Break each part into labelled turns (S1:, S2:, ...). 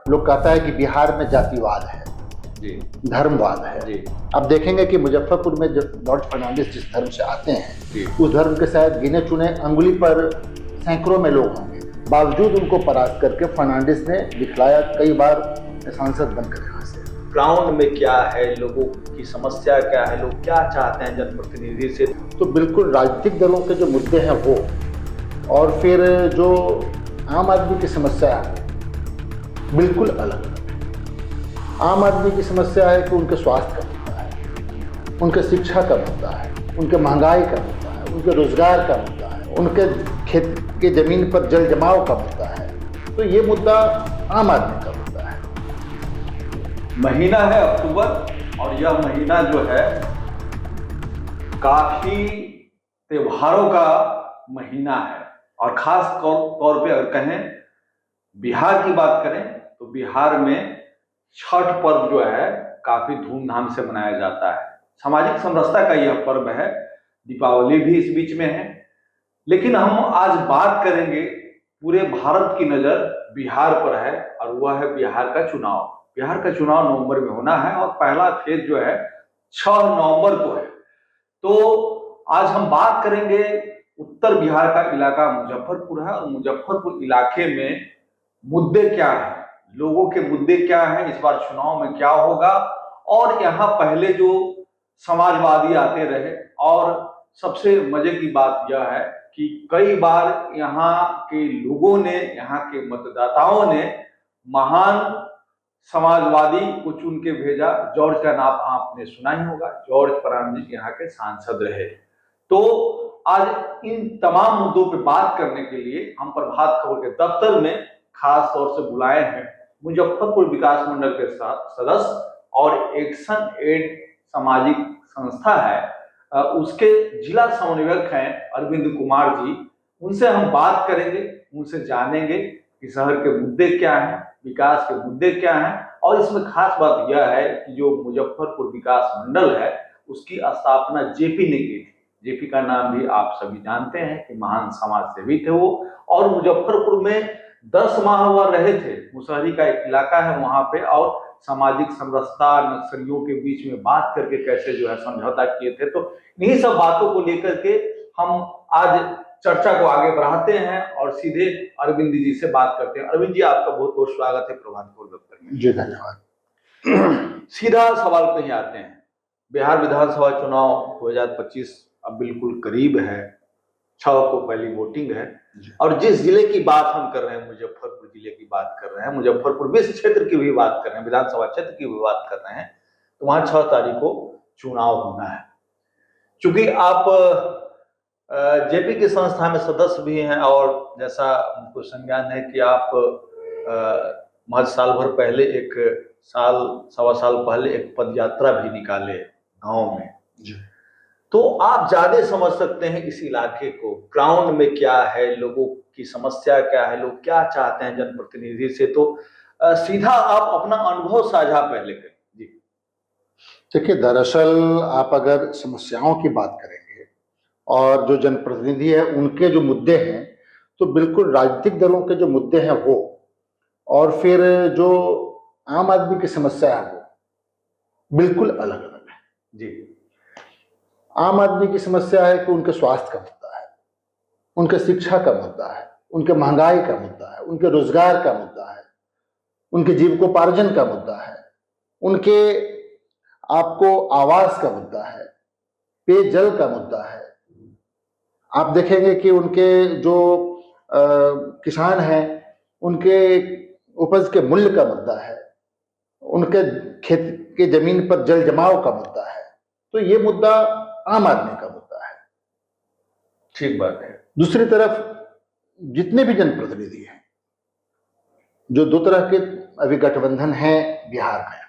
S1: लोग कहता है कि बिहार में जातिवाद है
S2: जी
S1: धर्मवाद है।
S2: जी
S1: अब देखेंगे कि मुजफ्फरपुर में जब लॉर्ड फर्नांडिस जिस धर्म से आते हैं
S2: जी
S1: उस धर्म के शायद गिने चुने अंगुली पर सैकड़ों में लोग होंगे, बावजूद उनको परास्त करके फर्नांडिस ने दिखलाया कई बार सांसद बनकर यहाँ से।
S2: ग्राउंड में क्या है, लोगों की समस्या क्या है, लोग क्या चाहते हैं जनप्रतिनिधि से।
S1: तो बिल्कुल राजनीतिक दलों के जो मुद्दे हैं वो, और फिर जो आम आदमी की समस्या है बिल्कुल अलग अलग है। आम आदमी की समस्या है कि उनके स्वास्थ्य का मुद्दा है, उनके शिक्षा का मुद्दा है, उनके महंगाई का मुद्दा है, उनके रोजगार का मुद्दा है, उनके खेत के जमीन पर जल जमाव का मुद्दा है। तो ये मुद्दा आम आदमी का मुद्दा है।
S2: महीना है अक्टूबर और यह महीना जो है काफी त्योहारों का महीना है, और खास तौर पे अगर कहें बिहार की बात करें तो बिहार में छठ पर्व जो है काफी धूमधाम से मनाया जाता है। सामाजिक समरसता का यह पर्व है। दीपावली भी इस बीच में है, लेकिन हम आज बात करेंगे, पूरे भारत की नजर बिहार पर है और वह है बिहार का चुनाव। बिहार का चुनाव नवंबर में होना है और पहला फेज जो है 6 नवंबर को है। तो आज हम बात करेंगे, उत्तर बिहार का इलाका मुजफ्फरपुर है और मुजफ्फरपुर इलाके में मुद्दे क्या हैं, लोगों के मुद्दे क्या हैं, इस बार चुनाव में क्या होगा। और यहाँ पहले जो समाजवादी आते रहे, और सबसे मजे की बात यह है कि कई बार यहाँ के लोगों ने, यहाँ के मतदाताओं ने महान समाजवादी को चुन के भेजा। जॉर्ज का नाम आपने सुना ही होगा, जॉर्ज फर्नांडिस यहाँ के सांसद रहे। तो आज इन तमाम मुद्दों पे बात करने के लिए हम प्रभात खबर के दफ्तर में खास तौर से बुलाए हैं मुजफ्फरपुर विकास मंडल के सदस्य और एक्शन एड सामाजिक संस्था है उसके जिला समन्वयक हैं अरविंद कुमार जी। उनसे हम बात करेंगे, उनसे जानेंगे कि शहर के मुद्दे क्या हैं, विकास के मुद्दे क्या हैं। और इसमें खास बात यह है कि जो मुजफ्फरपुर विकास मंडल है उसकी स्थापना जेपी ने की थी। जेपी का नाम भी आप सभी जानते हैं कि महान समाज सेवी थे वो, और मुजफ्फरपुर में 10 माह वह रहे थे। मुसहरी का एक इलाका है वहां पे, और सामाजिक समरसता, नक्सलियों के बीच में बात करके कैसे जो है समझौता किए थे। तो इन्हीं सब बातों को लेकर के हम आज चर्चा को आगे बढ़ाते हैं और सीधे अरविंद जी से बात करते हैं। अरविंद जी, आपका बहुत बहुत स्वागत है प्रभात खबर दफ्तर में।
S1: जी धन्यवाद।
S2: सीधा सवाल पे ही आते हैं। बिहार विधानसभा चुनाव 2025 अब बिल्कुल करीब है, 6 को पहली वोटिंग है, और जिस जिले की बात हम कर रहे हैं, मुजफ्फरपुर जिले की बात कर रहे हैं, मुजफ्फरपुर विश्व क्षेत्र की भी बात कर रहे हैं, विधानसभा क्षेत्र की भी बात कर रहे हैं, तो वहां 6 तारीख को चुनाव होना है। चूंकि आप जेपी की संस्था में सदस्य भी हैं, और जैसा हमको संज्ञान है कि आप महज साल भर पहले, एक साल सवा साल पहले एक पद यात्रा भी निकाले गांव में जी। तो आप ज्यादा समझ सकते हैं इस इलाके को, ग्राउंड में क्या है, लोगों की समस्या क्या है, लोग क्या चाहते हैं जनप्रतिनिधि से। तो सीधा आप अपना अनुभव साझा पहले करें जी।
S1: देखिए, दरअसल आप अगर समस्याओं की बात करेंगे और जो जनप्रतिनिधि है उनके जो मुद्दे हैं, तो बिल्कुल राजनीतिक दलों के जो मुद्दे हैं वो, और फिर जो आम आदमी की समस्या है वो बिल्कुल अलग अलग है
S2: जी।
S1: आम आदमी की समस्या है कि उनके स्वास्थ्य का मुद्दा है, उनके शिक्षा का मुद्दा है, उनके महंगाई का मुद्दा है, उनके रोजगार का मुद्दा है, उनके जीविकोपार्जन का मुद्दा है, उनके आपको आवास का मुद्दा है, पेयजल का मुद्दा है। आप देखेंगे कि उनके जो किसान हैं उनके उपज के मूल्य का मुद्दा है, उनके खेत के जमीन पर जल जमाव का मुद्दा है। तो ये मुद्दा आम आदमी का मुद्दा है।
S2: ठीक बात है।
S1: दूसरी तरफ जितने भी जनप्रतिनिधि हैं, जो 2 तरह के अभी गठबंधन है बिहार में,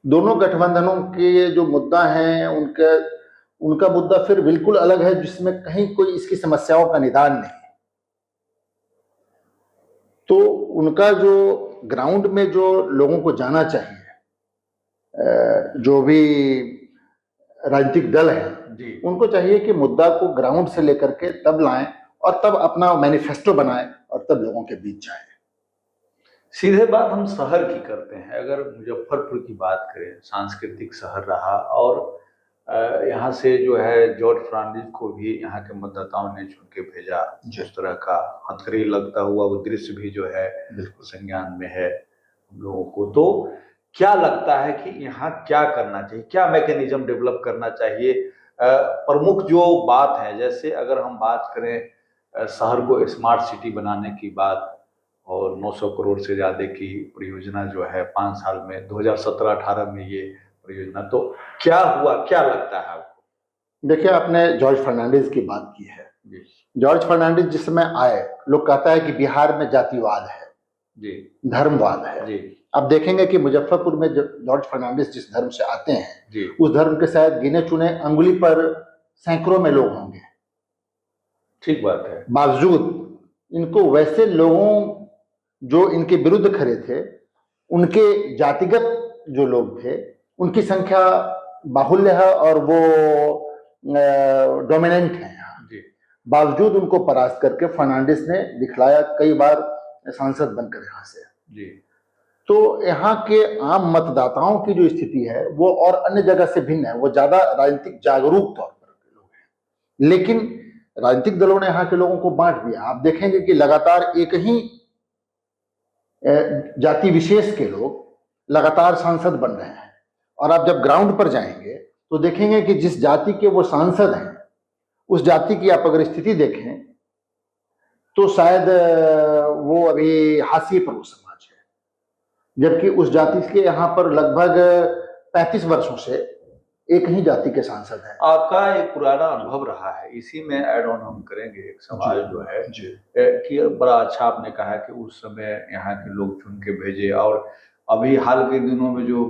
S1: दोनों गठबंधनों के जो मुद्दा है उनका मुद्दा फिर बिल्कुल अलग है, जिसमें कहीं कोई इसकी समस्याओं का निदान नहीं है। तो उनका जो ग्राउंड में जो लोगों को जाना चाहिए, जो भी राजनीतिक दल है
S2: जी,
S1: उनको चाहिए कि मुद्दा को ग्राउंड से लेकर के तब लाएं और तब अपना मैनिफेस्टो बनाएं और तब लोगों के बीच जाएं।
S2: सीधे बात हम शहर की करते हैं। अगर मुजफ्फरपुर की बात करें, सांस्कृतिक शहर रहा और यहाँ से जो है जॉर्ज फर्नांडिस को भी यहाँ के मतदाताओं ने चुन के भेजा। जिस तरह का हथकड़ी लगता हुआ वो दृश्य भी जो है बिल्कुल संज्ञान में है हम लोगों को। तो क्या लगता है कि यहाँ क्या करना चाहिए, क्या मैकेनिज्म डेवलप करना चाहिए? प्रमुख जो बात है, जैसे अगर हम बात करें शहर को स्मार्ट सिटी बनाने की बात, और 900 करोड़ से ज़्यादा की परियोजना जो है 5 साल में 2017-18 में ये परियोजना, तो क्या हुआ, क्या लगता है आपको?
S1: देखिए, आपने जॉर्ज फर्नांडिस की बात की है।
S2: जी
S1: जॉर्ज फर्नांडिस जिस समय आए, लोग कहता है कि बिहार में जातिवाद है,
S2: जी,
S1: धर्मवाद है
S2: जी।
S1: अब देखेंगे कि मुजफ्फरपुर में जॉर्ज फर्नांडिस जिस धर्म से आते हैं
S2: जी,
S1: उस धर्म के शायद गिने चुने अंगुली पर सैकड़ों में लोग होंगे।
S2: ठीक बात है।
S1: बावजूद इनको वैसे लोगों जो इनके विरुद्ध खड़े थे, उनके जातिगत जो लोग थे, उनकी संख्या बाहुल्य है और वो डोमिनेंट है यहाँ। बावजूद उनको परास्त करके फर्नांडिस ने दिखलाया कई बार सांसद बनकर यहाँ से।
S2: जी।
S1: तो यहाँ के आम मतदाताओं की जो स्थिति है वो और अन्य जगह से भिन्न है। वो ज्यादा राजनीतिक जागरूक तौर पर के लोग हैं, लेकिन राजनीतिक दलों ने यहाँ के लोगों को बांट दिया। आप देखेंगे कि लगातार एक ही जाति विशेष के लोग लगातार सांसद बन रहे हैं, और आप जब ग्राउंड पर जाएंगे तो देखेंगे कि जिस जाति के वो सांसद हैं उस जाति की आप अगर स्थिति देखें तो शायद वो अभी हाशिए पर वो समाज है, जबकि उस जाति के यहाँ पर लगभग 35 वर्षों से एक ही जाति के सांसद हैं।
S2: आपका एक पुराना अनुभव रहा है, इसी में ऐड ऑन हम करेंगे एक सवाल जो है कि बड़ा अच्छा आपने कहा कि उस समय यहाँ के लोग चुन के भेजे, और अभी हाल के दिनों में जो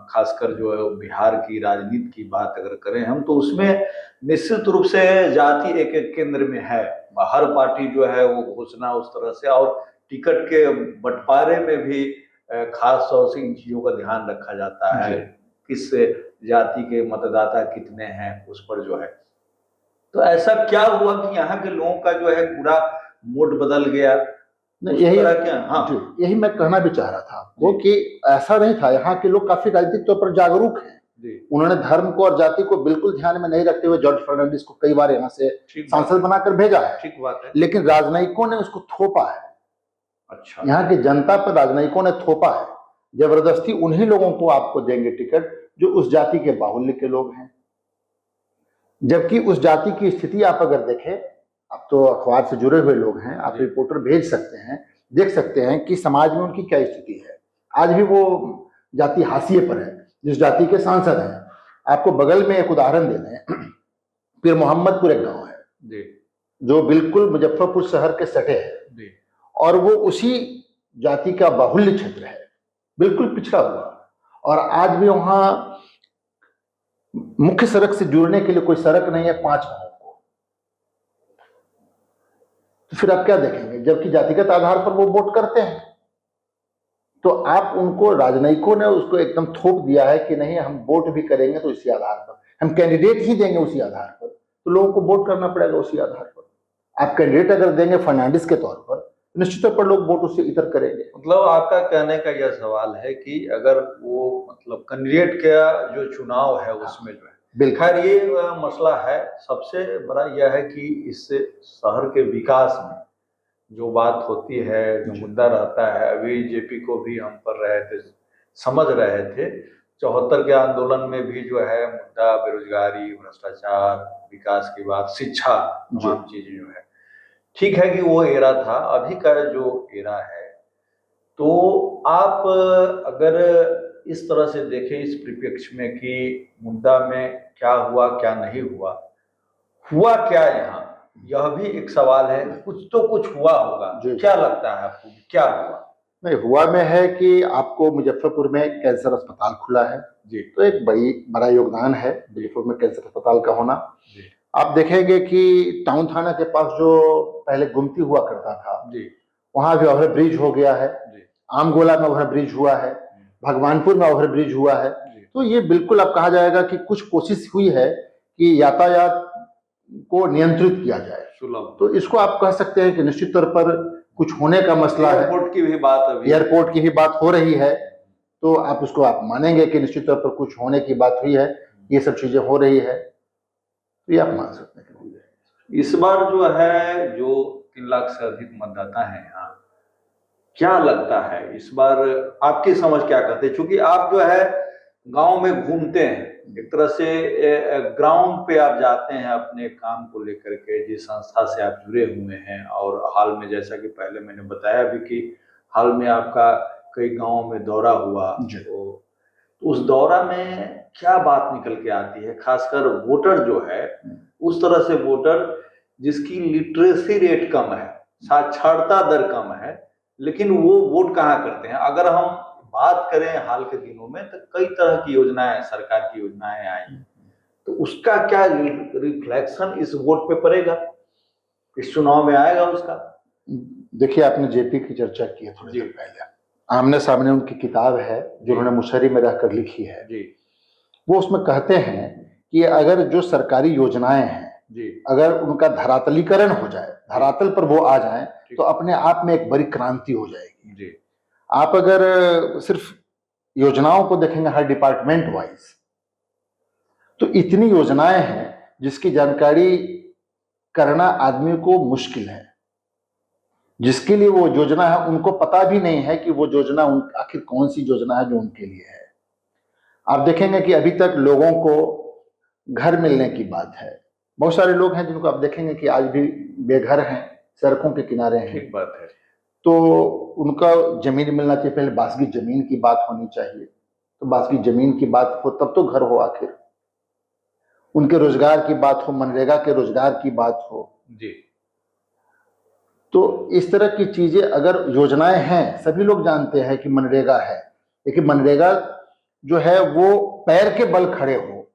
S2: खासकर जो है बिहार की राजनीति की बात अगर करें हम, तो उसमें निश्चित रूप से जाति एक एक केंद्र में है। हर पार्टी जो है वो घोषणा उस तरह से, और टिकट के बंटवारे में भी खास तौर से इन चीजों का ध्यान रखा जाता है, किस जाति के मतदाता कितने हैं उस पर जो है। तो ऐसा क्या हुआ कि यहाँ के लोगों का जो है पूरा मूड बदल गया?
S1: यही यही मैं कहना भी चाह रहा था आपको कि ऐसा नहीं था। यहाँ के लोग काफी राजनीतिक तौर पर जागरूक हैं। उन्होंने धर्म को और जाति को बिल्कुल ध्यान में नहीं रखते हुए जॉर्ज फर्नांडिस को कई बार यहाँ से सांसद बनाकर भेजा है।
S2: ठीक बात है।
S1: लेकिन राजनयिकों ने उसको थोपा है।
S2: अच्छा,
S1: यहाँ की जनता पर राजनयिकों ने थोपा है। जबरदस्ती उन्हीं लोगों को आपको देंगे टिकट जो उस जाति के बाहुल्य के लोग हैं, जबकि उस जाति की स्थिति आप अगर देखें, आप तो अखबार से जुड़े हुए लोग हैं, आप रिपोर्टर भेज सकते हैं, देख सकते हैं कि समाज में उनकी क्या स्थिति है। आज भी वो जाति हाशिए पर है जिस जाति के सांसद हैं। आपको बगल में एक उदाहरण दे दें, पीर मोहम्मदपुर एक गांव है जो बिल्कुल मुजफ्फरपुर शहर के सटे है, और वो उसी जाति का बाहुल्य क्षेत्र है, बिल्कुल पिछड़ा हुआ। और आज भी वहां मुख्य सड़क से जुड़ने के लिए कोई सड़क नहीं है 5 गांवों को। तो फिर आप क्या देखेंगे, जबकि जातिगत आधार पर वो वोट करते हैं। तो आप उनको, राजनयिकों ने उसको एकदम थोप दिया है कि नहीं, हम वोट भी करेंगे तो इसी आधार पर, हम कैंडिडेट ही देंगे उसी आधार पर, तो लोगों को वोट करना पड़ेगा उसी आधार पर। आप कैंडिडेट अगर देंगे फर्नांडिस के तौर पर, निश्चित तौर पर लोग वोट उससे इतर करेंगे।
S2: मतलब आपका कहने का यह सवाल है कि अगर वो मतलब कैंडिडेट का जो चुनाव है उसमें जो है, खैर ये मसला है। सबसे बड़ा यह है कि इससे शहर के विकास में जो बात होती है, जो मुद्दा रहता है, अभी जेपी को भी हम पढ़ रहे थे, समझ रहे थे, 74 के आंदोलन में भी जो है मुद्दा बेरोजगारी, भ्रष्टाचार, विकास की बात, शिक्षा, तमाम चीजें जो है। ठीक है कि वो एरा था, अभी का जो एरा है, तो आप अगर इस तरह से देखें इस परिप्रेक्ष्य में कि मुद्दा में क्या हुआ क्या नहीं हुआ, हुआ क्या यहाँ, यह भी एक सवाल है। कुछ तो कुछ हुआ होगा, क्या लगता है आपको, क्या हुआ?
S1: नहीं, हुआ में है कि आपको मुजफ्फरपुर में कैंसर अस्पताल खुला है जी, तो एक बड़ा योगदान है मुजफ्फरपुर में कैंसर अस्पताल का होना जी। आप देखेंगे कि टाउन थाना के पास जो पहले गुमती हुआ करता था जी, वहां भी ओवर ब्रिज हो गया है जी। आमगोला में ओवर ब्रिज हुआ है, भगवानपुर में ओवर ब्रिज हुआ है। तो ये बिल्कुल अब कहा जाएगा कि कुछ कोशिश हुई है कि यातायात को नियंत्रित किया जाए। तो इसको आप कह सकते हैं कि निश्चित तौर पर कुछ होने का मसला है,
S2: एयरपोर्ट की भी बात अभी
S1: एयरपोर्ट की भी बात हो रही है, तो आप उसको आप मानेंगे कि निश्चित तौर पर कुछ होने की बात हुई है, ये सब चीजें हो रही है, तो ये आप मान सकते हैं।
S2: इस बार जो है, जो 3 लाख से अधिक मतदाता हैं यहाँ, क्या लगता है इस बार आपकी समझ क्या कहते हैं? क्योंकि आप जो है गांव में घूमते हैं, एक तरह से ग्राउंड पे आप जाते हैं अपने काम को लेकर के, जिस संस्था से आप जुड़े हुए हैं। और हाल में, जैसा कि पहले मैंने बताया भी कि हाल में आपका कई गांवों में दौरा हुआ, तो उस दौरा में क्या बात निकल के आती है? खासकर वोटर जो है, उस तरह से वोटर जिसकी लिटरेसी रेट कम है, साक्षरता दर कम है, लेकिन वो वोट कहाँ करते हैं? अगर हम बात करें हाल के दिनों में, तो कई तरह की योजनाएं, सरकार की योजनाएं आई, तो उसका क्या रिफ्लेक्शन इस वोट पे पड़ेगा, इस चुनाव में आएगा उसका?
S1: देखिए, आपने जेपी की चर्चा की है थोड़ी देर पहले, आमने सामने उनकी किताब है जो उन्होंने मुशहरी में रहकर लिखी है
S2: जी।
S1: वो उसमें कहते हैं कि अगर जो सरकारी योजनाएं हैं
S2: जी,
S1: अगर उनका धरातलीकरण हो जाए, धरातल पर वो आ जाए, तो अपने आप में एक बड़ी क्रांति हो जाएगी।
S2: जी।
S1: आप अगर सिर्फ योजनाओं को देखेंगे हर डिपार्टमेंट वाइज, तो इतनी योजनाएं हैं जिसकी जानकारी करना आदमी को मुश्किल है। जिसके लिए वो योजना है उनको पता भी नहीं है कि वो योजना आखिर कौन सी योजना है जो उनके लिए है। आप देखेंगे कि अभी तक लोगों को घर मिलने की बात है, बहुत सारे लोग हैं जिनको आप देखेंगे कि आज भी बेघर हैं, सड़कों के किनारे हैं।
S2: ठीक बात है।
S1: तो उनका जमीन मिलना चाहिए, पहले बासगी जमीन की बात होनी चाहिए, तो बासगी जमीन की बात हो तब तो घर हो। आखिर उनके रोजगार की बात हो, मनरेगा के रोजगार की बात हो
S2: जी।
S1: तो इस तरह की चीजें, अगर योजनाएं हैं, सभी लोग जानते हैं कि मनरेगा है, लेकिन मनरेगा जो है वो पैर के बल खड़े हो,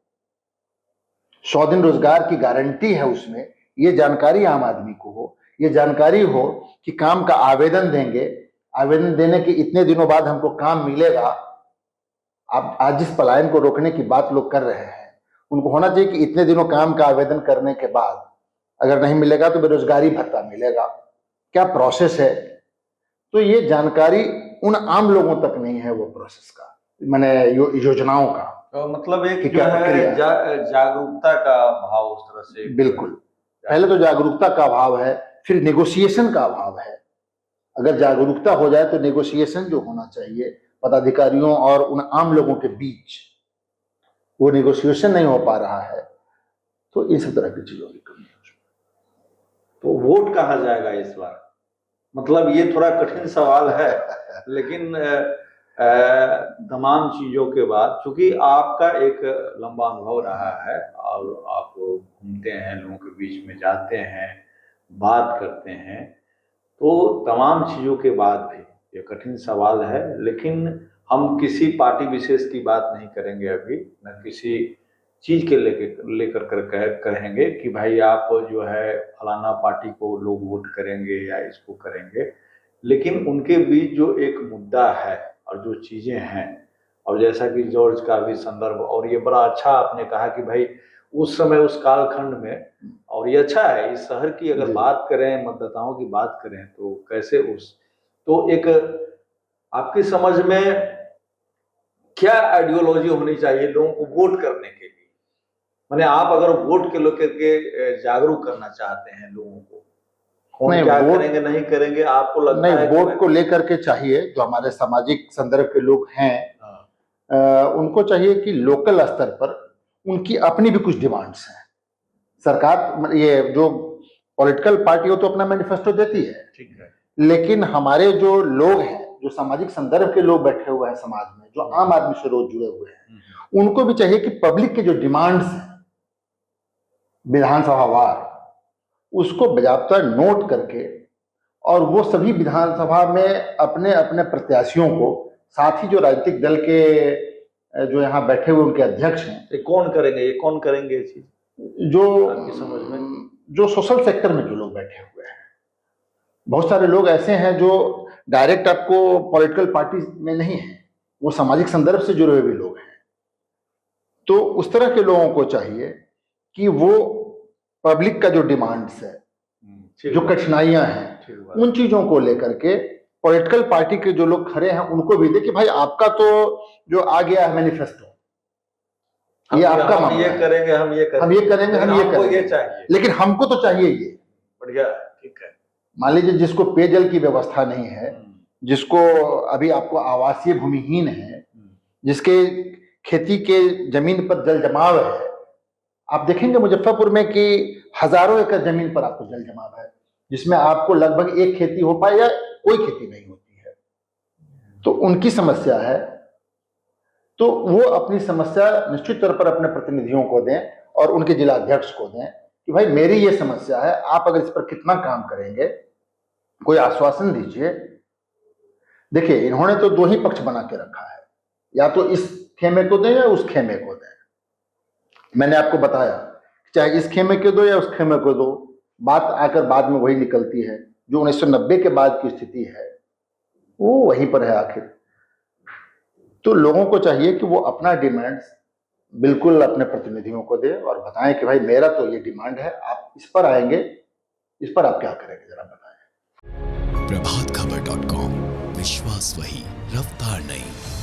S1: 100 दिन रोजगार की गारंटी है उसमें, ये जानकारी आम आदमी को हो, ये जानकारी हो कि काम का आवेदन देंगे, आवेदन देने के इतने दिनों बाद हमको काम मिलेगा। आप आज जिस पलायन को रोकने की बात लोग कर रहे हैं, उनको होना चाहिए कि इतने दिनों काम का आवेदन करने के बाद अगर नहीं मिलेगा तो बेरोजगारी भत्ता मिलेगा, क्या प्रोसेस है। तो ये जानकारी उन आम लोगों तक नहीं है, वो प्रोसेस का, मैंने योजनाओं का,
S2: तो मतलब एक
S1: क्या प्रक्रिया है,
S2: जागरूकता का अभाव उस तरह से।
S1: बिल्कुल, पहले तो जागरूकता का अभाव है, फिर नेगोशिएशन का अभाव है। अगर जागरूकता हो जाए तो नेगोशिएशन जो होना चाहिए पदाधिकारियों और उन आम लोगों के बीच, वो नेगोशिएशन नहीं हो पा रहा है, तो इस तरह की चीजों की कमी है।
S2: तो वोट कहाँ जाएगा इस बार? मतलब ये थोड़ा कठिन सवाल है, लेकिन तमाम चीजों के बाद, चूंकि आपका एक लंबा अनुभव रहा है और आप घूमते हैं, लोगों के बीच में जाते हैं, बात करते हैं, तो तमाम चीजों के बाद भी ये कठिन सवाल है। लेकिन हम किसी पार्टी विशेष की बात नहीं करेंगे अभी, न किसी चीज के लेकर कहेंगे कि भाई आप जो है फलाना पार्टी को लोग वोट करेंगे या इसको करेंगे। लेकिन उनके बीच जो एक मुद्दा है और जो चीजें हैं, और जैसा कि जॉर्ज का भी संदर्भ, और ये बड़ा अच्छा आपने कहा कि भाई उस समय उस कालखंड में, और ये अच्छा है, इस शहर की अगर बात करें, मतदाताओं की बात करें, तो कैसे तो एक आपकी समझ में क्या आइडियोलॉजी होनी चाहिए लोगों को वोट करने के लिए? माने आप अगर वोट के लेकर के जागरूक करना चाहते हैं लोगों को, कौन क्या करेंगे नहीं करेंगे, आपको लगता है?
S1: नहीं, वोट को लेकर के चाहिए, जो हमारे सामाजिक संदर्भ के लोग हैं, उनको चाहिए कि लोकल स्तर पर उनकी अपनी भी कुछ डिमांड्स हैं। सरकार, ये जो पॉलिटिकल पार्टी हो तो अपना मैनिफेस्टो देती है,
S2: ठीक है,
S1: लेकिन हमारे जो लोग हैं, जो सामाजिक संदर्भ के लोग बैठे हुए हैं समाज में, जो आम आदमी से रोज जुड़े हुए हैं, उनको भी चाहिए कि पब्लिक के जो डिमांड्स हैं विधानसभा वार, उसको बाकायदा नोट करके, और वो सभी विधानसभा में अपने अपने प्रत्याशियों को, साथ ही जो राजनीतिक दल के जो यहाँ बैठे हुए उनके अध्यक्ष हैं,
S2: ये कौन करेंगे ये चीज?
S1: जो
S2: आपकी समझ में
S1: जो सोशल सेक्टर में जो लोग बैठे हुए हैं, बहुत सारे लोग ऐसे हैं जो डायरेक्ट आपको पॉलिटिकल पार्टी में नहीं है, वो सामाजिक संदर्भ से जुड़े हुए भी लोग हैं। तो उस तरह के लोगों को चाहिए कि वो पब्लिक का जो डिमांड्स है
S2: ठीक
S1: जो
S2: बात।
S1: कठिनाइयां हैं,
S2: ठीक बात।
S1: उन चीजों को लेकर के पॉलिटिकल पार्टी के जो लोग खड़े हैं उनको भी दे कि भाई आपका तो जो आ गया है मैनिफेस्टो, ये आपका
S2: हम
S1: मामला
S2: ये
S1: है,
S2: करेंगे, हम ये करेंगे,
S1: हम ये करेंगे, हम ये
S2: हमको
S1: करेंगे,
S2: ये चाहिए,
S1: लेकिन हमको तो चाहिए ये।
S2: बढ़िया, ठीक है।
S1: मान लीजिए जिसको पेयजल की व्यवस्था नहीं है, जिसको अभी आपको आवासीय भूमिहीन है, जिसके खेती के जमीन पर जल जमाव है, आप देखेंगे मुजफ्फरपुर में कि हजारों एकड़ जमीन पर आपको जल जमाव है, जिसमें आपको लगभग एक खेती हो पाए या कोई खेती नहीं होती है। तो उनकी समस्या है, तो वो अपनी समस्या निश्चित तौर पर अपने प्रतिनिधियों को दें और उनके जिला अध्यक्ष को दें कि भाई मेरी ये समस्या है, आप अगर इस पर कितना काम करेंगे, कोई आश्वासन दीजिए। देखिए इन्होंने तो दो ही पक्ष बना के रखा है, या तो इस खेमे को दें या उस खेमे को दें। मैंने आपको बताया चाहे इस खेमे को दो या उस खेमे को दो, बात आकर बाद में वही निकलती है। जो 1990 के बाद की स्थिति है वो वहीं पर है आखिर। तो लोगों को चाहिए कि वो अपना डिमांड्स बिल्कुल अपने प्रतिनिधियों को दे और बताएं कि भाई मेरा तो ये डिमांड है, आप इस पर आएंगे, इस पर आप क्या करेंगे जरा बताएं।
S3: प्रभातखबर.com, विश्वास वही, रफ्तार नहीं।